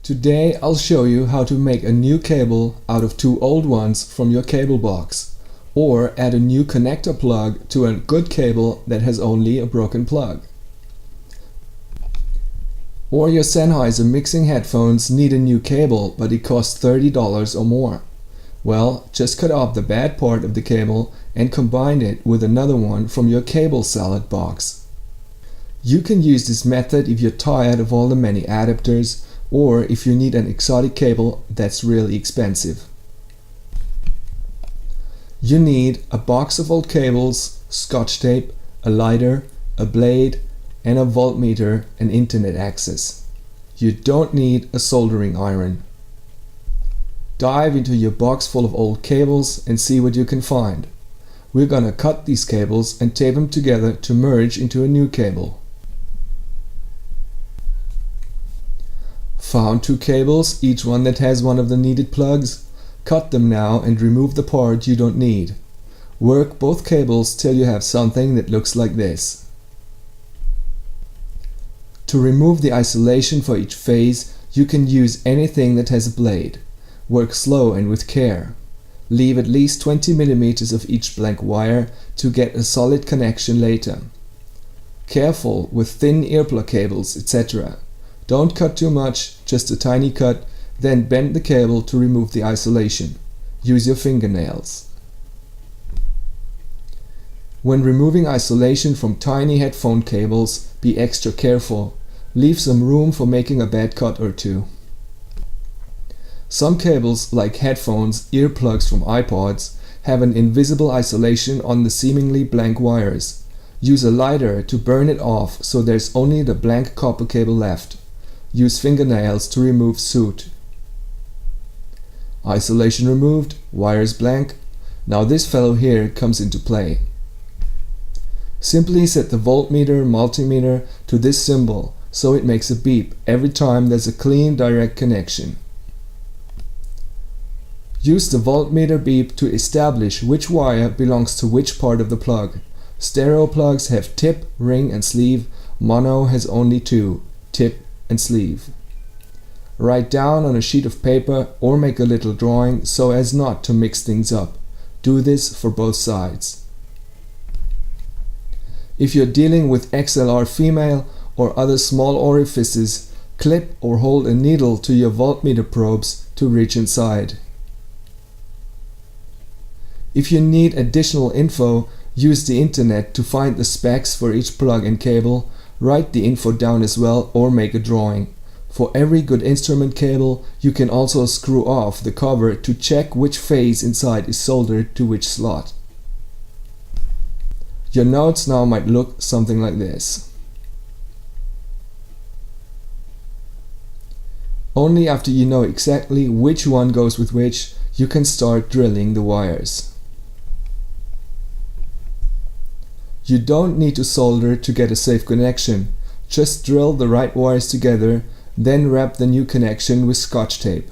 Today I'll show you how to make a new cable out of two old ones from your cable box, or add a new connector plug to a good cable that has only a broken plug. Or your Sennheiser mixing headphones need a new cable, but it costs $30 or more. Well, just cut off the bad part of the cable and combine it with another one from your cable salad box. You can use this method if you're tired of all the many adapters, or if you need an exotic cable that's really expensive. You need a box of old cables, scotch tape, a lighter, a blade, and a voltmeter and internet access. You don't need a soldering iron. Dive into your box full of old cables and see what you can find. We're gonna cut these cables and tape them together to merge into a new cable. Found two cables, each one that has one of the needed plugs? Cut them now and remove the part you don't need. Work both cables till you have something that looks like this. To remove the isolation for each phase, you can use anything that has a blade. Work slow and with care. Leave at least 20 mm of each blank wire to get a solid connection later. Careful with thin earplug cables, etc. Don't cut too much, just a tiny cut, then bend the cable to remove the isolation. Use your fingernails. When removing isolation from tiny headphone cables, be extra careful. Leave some room for making a bad cut or two. Some cables, like headphones, earplugs from iPods, have an invisible isolation on the seemingly blank wires. Use a lighter to burn it off so there's only the blank copper cable left. Use fingernails to remove soot. Isolation removed, wires blank. Now this fellow here comes into play. Simply set the voltmeter multimeter to this symbol so it makes a beep every time there's a clean direct connection. Use the voltmeter beep to establish which wire belongs to which part of the plug. Stereo plugs have tip, ring and sleeve. Mono has only two, tip and sleeve. Write down on a sheet of paper or make a little drawing so as not to mix things up. Do this for both sides. If you're dealing with XLR female or other small orifices, clip or hold a needle to your voltmeter probes to reach inside. If you need additional info, use the internet to find the specs for each plug and cable. Write the info down as well or make a drawing. For every good instrument cable, you can also screw off the cover to check which phase inside is soldered to which slot. Your notes now might look something like this. Only after you know exactly which one goes with which, you can start drilling the wires. You don't need to solder to get a safe connection. Just drill the right wires together, then wrap the new connection with scotch tape.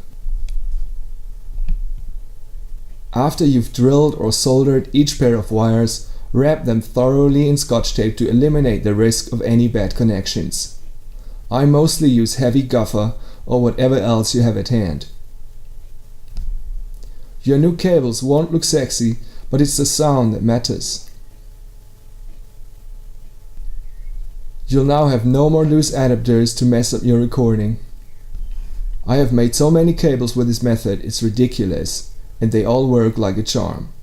After you've drilled or soldered each pair of wires, wrap them thoroughly in scotch tape to eliminate the risk of any bad connections. I mostly use heavy gaffer or whatever else you have at hand. Your new cables won't look sexy, but it's the sound that matters. You'll now have no more loose adapters to mess up your recording. I have made so many cables with this method, it's ridiculous, and they all work like a charm.